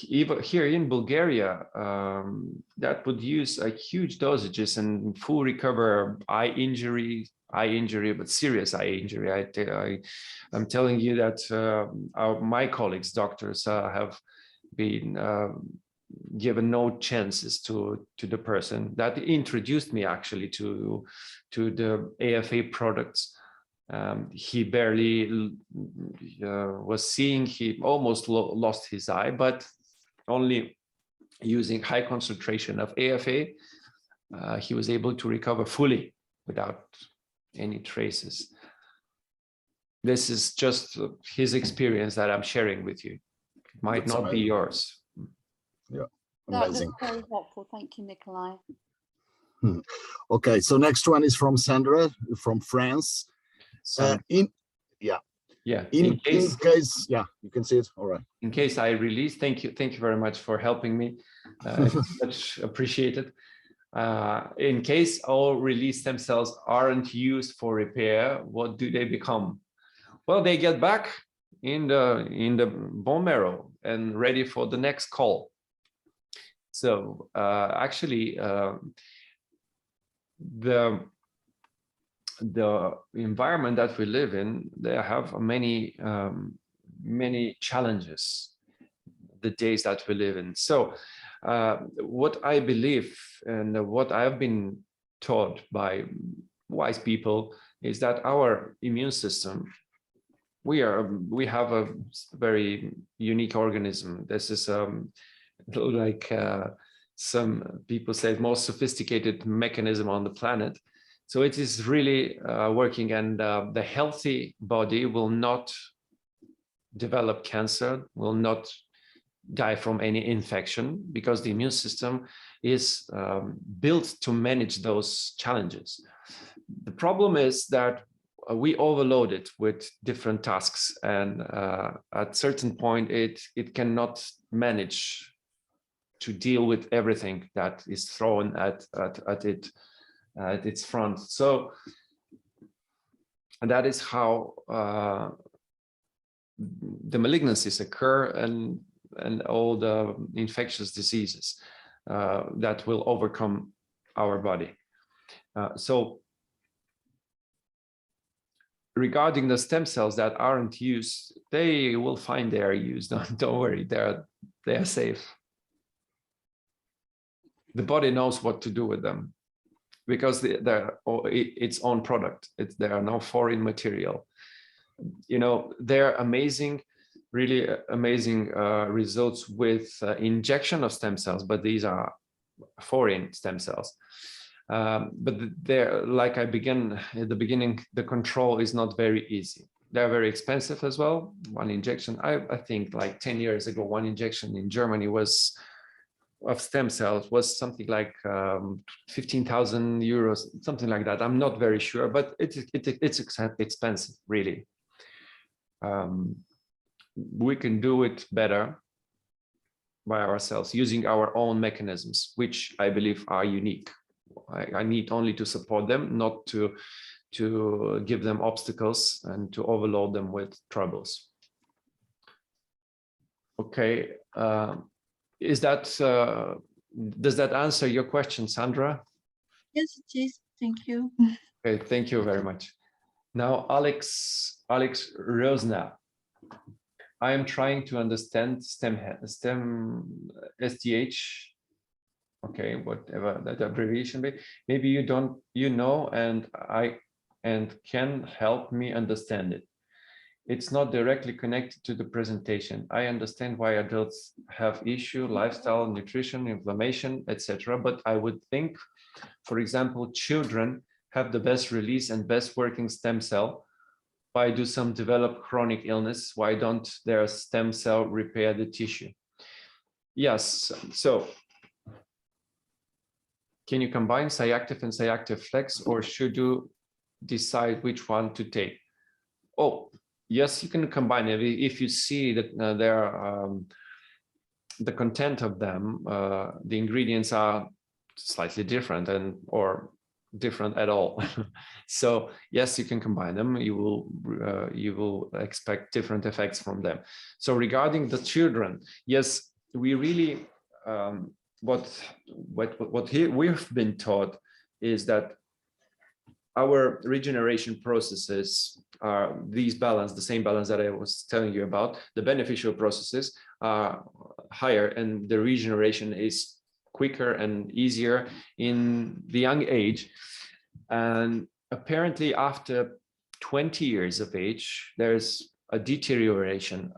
even here in Bulgaria that would use huge dosages and full recover eye injury, but serious eye injury. I'm telling you that my colleagues, doctors, have been given no chances to the person that introduced me actually to the AFA products. He barely was seeing. He almost lost his eye, but only using high concentration of AFA, he was able to recover fully without any traces. This is just his experience that I'm sharing with you. It might not be yours. Yeah, amazing. That was very helpful. Thank you, Nikolai. Okay, so next one is from Sandra from France. In case, yeah, you can see it. All right. In case I release, thank you very much for helping me. It's much appreciated. In case all released stem cells aren't used for repair, what do they become? Well, they get back in the bone marrow and ready for the next call. So actually, the environment that we live in, they have many challenges, the days that we live in. So what I believe and what I've been taught by wise people is that our immune system we have a very unique organism. This is like some people say, most sophisticated mechanism on the planet. So it is really working, and the healthy body will not develop cancer, will not die from any infection, because the immune system is built to manage those challenges. The problem is that we overload it with different tasks, and at certain point it cannot manage to deal with everything that is thrown at its front. So, and that is how the malignancies occur, and all the infectious diseases that will overcome our body. So regarding the stem cells that aren't used, they will find their use. Don't worry, they are safe. The body knows what to do with them, because they're its own product. They are no foreign material. You know, they're amazing, really amazing results with injection of stem cells, but these are foreign stem cells. But they're, like I began at the beginning, the control is not very easy. They're very expensive as well. One injection, I think like 10 years ago, one injection in Germany was of stem cells was something like 15,000 euros, something like that. I'm not very sure, but it's expensive, really. We can do it better by ourselves using our own mechanisms, which I believe are unique. I need only to support them, not to give them obstacles and to overload them with troubles. Okay, does that answer your question, Sandra? Yes, it is. Thank you. Okay, thank you very much. Now, Alex Rosna. I am trying to understand STEM STH. Okay, whatever that abbreviation be. Maybe you know, and can help me understand it. It's not directly connected to the presentation. I understand why adults have issue, lifestyle, nutrition, inflammation, etc. But I would think, for example, children have the best release and best working stem cell. Why do some develop chronic illness? Why don't their stem cell repair the tissue? Yes, so can you combine Cyactive and Cyactive Flex, or should you decide which one to take? Oh, yes, you can combine it if you see that the content of them, the ingredients are slightly different or different at all. So yes, you can combine them. You will expect different effects from them. So regarding the children, yes, we really we've been taught is that our regeneration processes are the same balance that I was telling you about. The beneficial processes are higher, and the regeneration is quicker and easier in the young age. And apparently after 20 years of age, there's a deterioration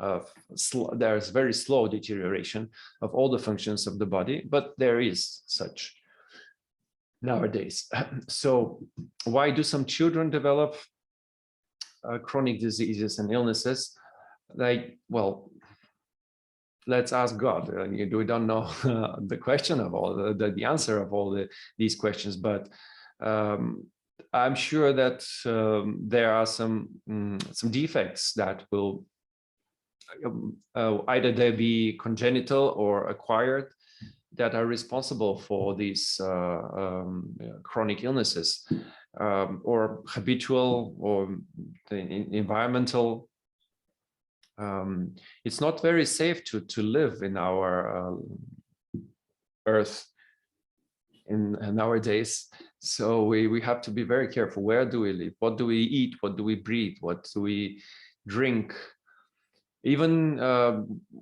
there's very slow deterioration of all the functions of the body, but there is such nowadays. So why do some children develop chronic diseases and illnesses? Like, well, let's ask God. We don't know the question of all the answer of all these questions, but I'm sure that there are some defects that will either they be congenital or acquired, that are responsible for these chronic illnesses, or habitual or environmental. It's not very safe to live in our earth in nowadays. So we have to be very careful. Where do we live? What do we eat? What do we breathe? What do we drink? Even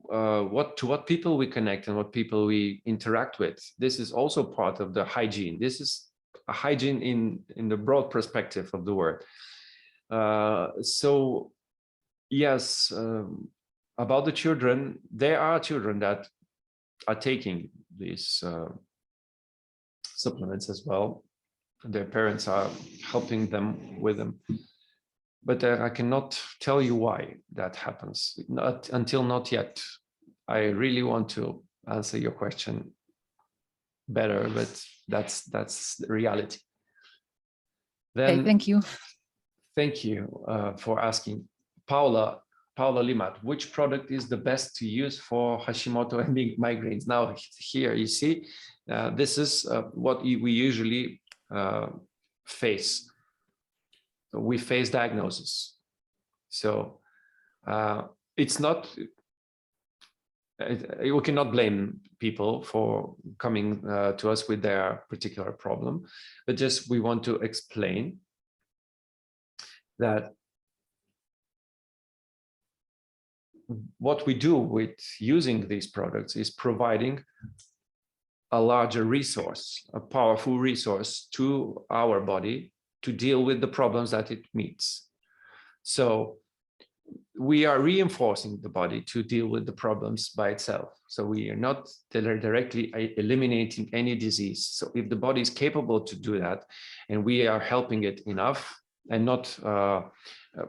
what people we connect and what people we interact with. This is also part of the hygiene. This is a hygiene in the broad perspective of the word. So Yes, about the children, there are children that are taking these supplements as well. Their parents are helping them with them. But I cannot tell you why that happens, not yet. I really want to answer your question better, but that's the reality. Then, Okay, thank you. Thank you for asking. Paula Limat, which product is the best to use for Hashimoto and migraines? Now here you see, this is what we usually face. So we face diagnosis. So it's not, we cannot blame people for coming to us with their particular problem, but just we want to explain that what we do with using these products is providing a larger resource, a powerful resource to our body to deal with the problems that it meets. So we are reinforcing the body to deal with the problems by itself. So we are not directly eliminating any disease. So if the body is capable to do that, and we are helping it enough, and not,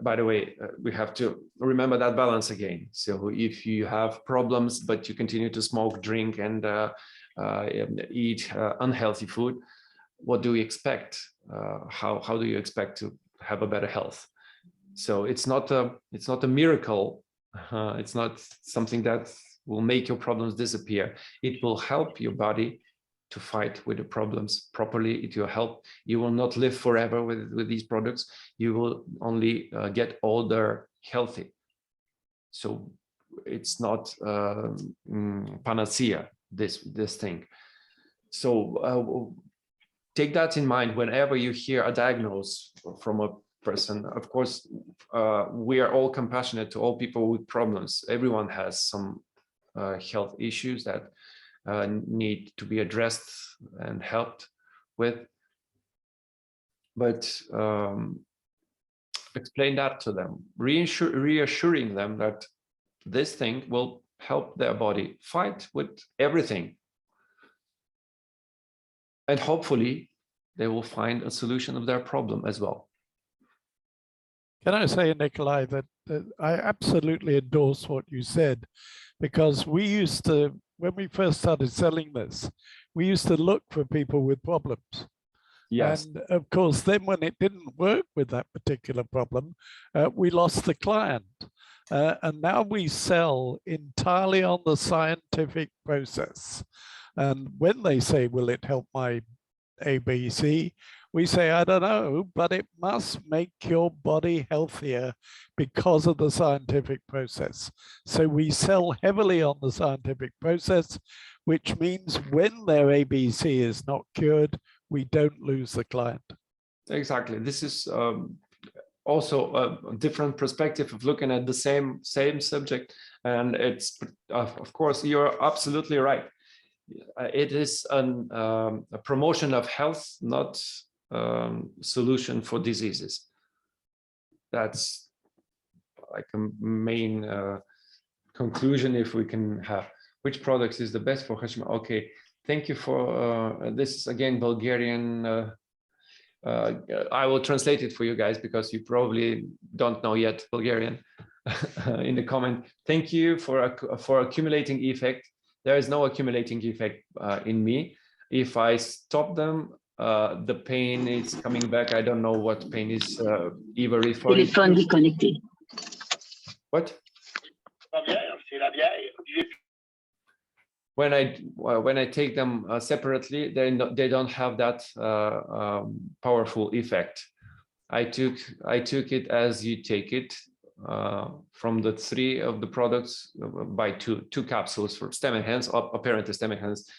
by the way, we have to remember that balance again. So if you have problems, but you continue to smoke, drink, and eat unhealthy food, what do we expect? How do you expect to have a better health? So it's not a miracle. It's not something that will make your problems disappear. It will help your body to fight with the problems properly. It will help. You will not live forever with these products. You will only get older healthy. So it's not panacea, this thing. So take that in mind whenever you hear a diagnosis from a person. Of course, we are all compassionate to all people with problems. Everyone has some health issues that need to be addressed and helped with. But explain that to them, reassuring them that this thing will help their body fight with everything. And hopefully they will find a solution of their problem as well. Can I say, Nikolai, that I absolutely endorse what you said, because we used to, when we first started selling this, we used to look for people with problems. Yes. And of course, then when it didn't work with that particular problem, we lost the client. And now we sell entirely on the scientific process. And when they say, will it help my ABC? We say, I don't know, but it must make your body healthier because of the scientific process. So we sell heavily on the scientific process, which means when their ABC is not cured, we don't lose the client. Exactly. This is also a different perspective of looking at the same subject. And it's, of course, you're absolutely right. It is a promotion of health, not solution for diseases. That's like a main conclusion, if we can have. Which products is the best for Hashimoto? Okay, thank you for this is again Bulgarian. I will translate it for you guys because you probably don't know yet Bulgarian. In the comment, thank you for accumulating effect. There is no accumulating effect in me. If I stop them, the pain is coming back. I don't know what pain is either referring to. What? When I take them separately, they don't have that powerful effect. I took it as you take it from the 3 of the products by two capsules for Stem Enhance, apparently Stem Enhance,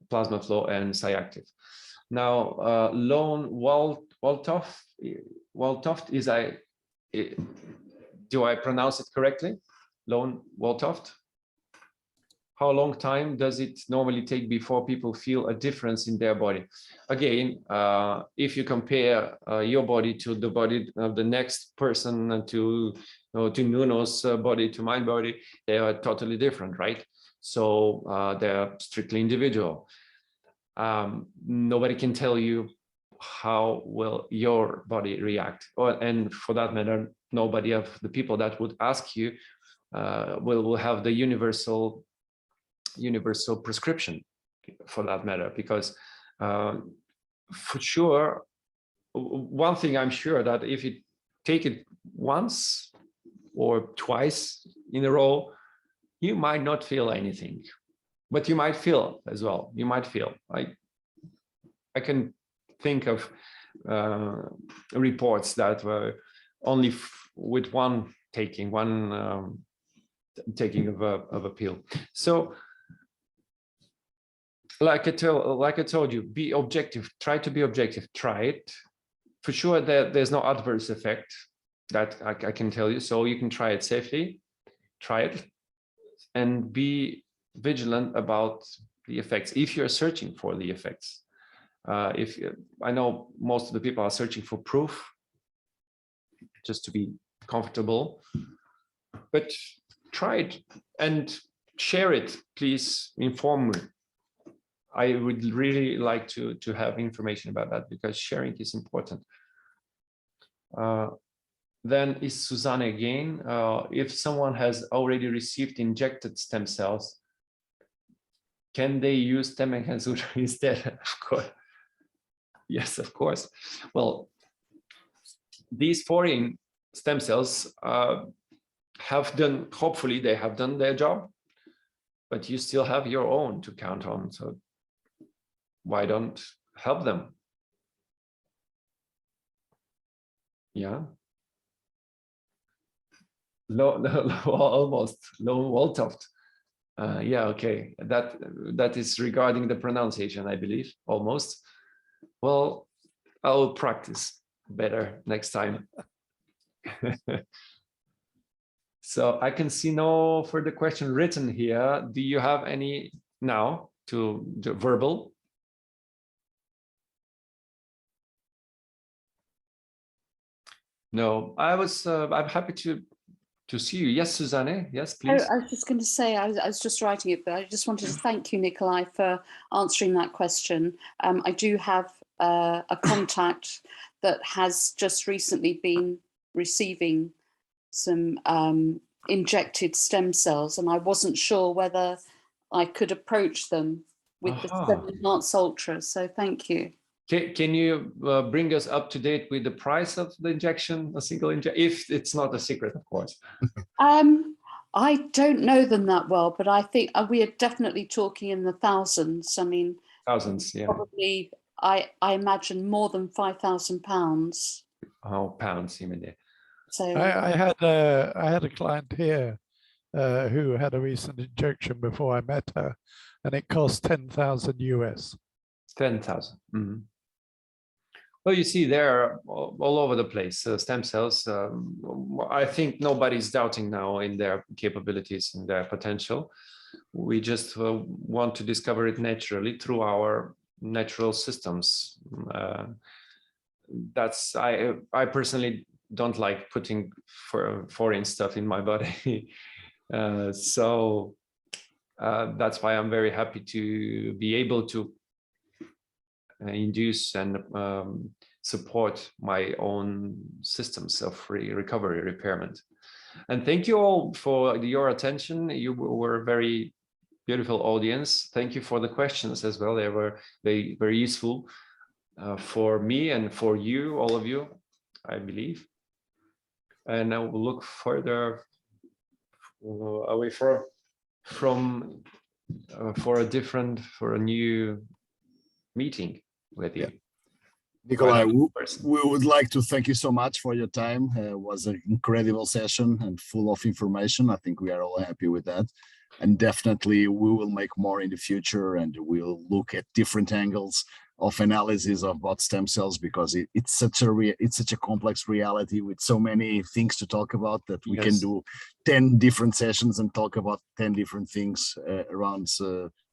Plasma Flow, and Cyactive. Now, Lone Waltoft is do I pronounce it correctly? Lone Waltoft? how long time does it normally take before people feel a difference in their body? Again, if you compare your body to the body of the next person and to Nuno's body, to my body, they are totally different, right? So they're strictly individual. Nobody can tell you how will your body react, and for that matter, nobody of the people that would ask you will have the universal prescription, for that matter, because for sure, one thing I'm sure that if you take it once or twice in a row, you might not feel anything, but you might feel as well. You might feel. I can think of reports that were only with one taking of a pill. So like I told you, be objective. Try to be objective. Try it. For sure, there's no adverse effect that I can tell you. So you can try it safely. Try it, and be vigilant about the effects if you're searching for the effects. I know most of the people are searching for proof, just to be comfortable, but try it and share it. Please inform me. I would really like to have information about that, because sharing is important. Then is Susanne again. If someone has already received injected stem cells, can they use stem enhanced ultra instead? Of course. Yes, of course. Well, these foreign stem cells hopefully they have done their job, but you still have your own to count on. So why don't help them? Yeah. Almost Lone Woltoft. Yeah, okay. That is regarding the pronunciation, I believe, almost. Well, I'll practice better next time. So I can see no further question written here. Do you have any now to verbal? No, I'm happy to see you. Yes, Susanne. Yes, please. I was just going to say, I was just writing it, but I just wanted to thank you, Nikolai, for answering that question. I do have a contact that has just recently been receiving some injected stem cells, and I wasn't sure whether I could approach them with the Stem Enhanced Ultra. So thank you. Can you bring us up to date with the price of the injection, a single injection, if it's not a secret, of course? I don't know them that well, but I think we are definitely talking in the thousands. I mean, thousands, yeah. Probably, I imagine more than £5,000. Oh, pounds, you mean? So I had a client here who had a recent injection before I met her, and it cost 10,000 US. 10,000. Mm-hmm. Well, you see, they're all over the place. Stem cells. I think nobody's doubting now in their capabilities and their potential. We just want to discover it naturally through our natural systems. I personally don't like putting foreign stuff in my body. So that's why I'm very happy to be able to induce and support my own systems of recovery, repairment. And thank you all for your attention. You were a very beautiful audience. Thank you for the questions as well. They were very, very useful for me and for you, all of you, I believe. And I will look further away for a new meeting with you. Yeah. Nikolai, we would like to thank you so much for your time. It was an incredible session and full of information. I think we are all happy with that. And definitely we will make more in the future, and we'll look at different angles of analysis about stem cells, because it's such a complex reality with so many things to talk about that we can do 10 different sessions and talk about 10 different things around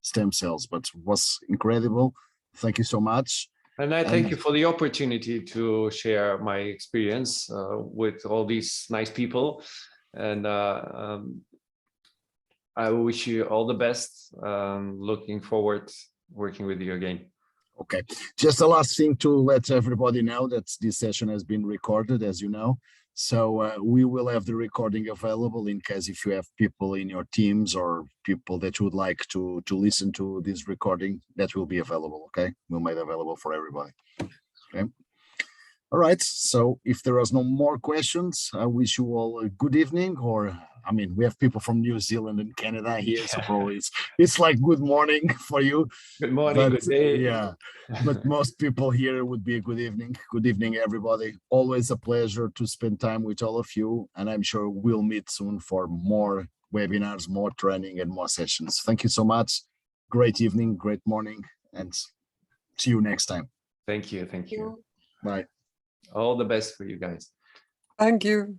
stem cells. But it was incredible. Thank you so much. And I thank you for the opportunity to share my experience with all these nice people. And I wish you all the best. Looking forward working with you again. Okay, just the last thing to let everybody know that this session has been recorded, as you know. So we will have the recording available in case if you have people in your teams or people that would like to listen to this recording, that will be available. Okay, we'll make it available for everybody. Okay. All right, so if there is no more questions, I wish you all a good evening, or I mean, we have people from New Zealand and Canada here, so probably it's like good morning for you. Good morning, good day. Yeah, but most people here would be a good evening. Good evening, everybody. Always a pleasure to spend time with all of you, and I'm sure we'll meet soon for more webinars, more training, and more sessions. Thank you so much. Great evening, great morning, and see you next time. Thank you. Thank you. Bye. All the best for you guys. Thank you.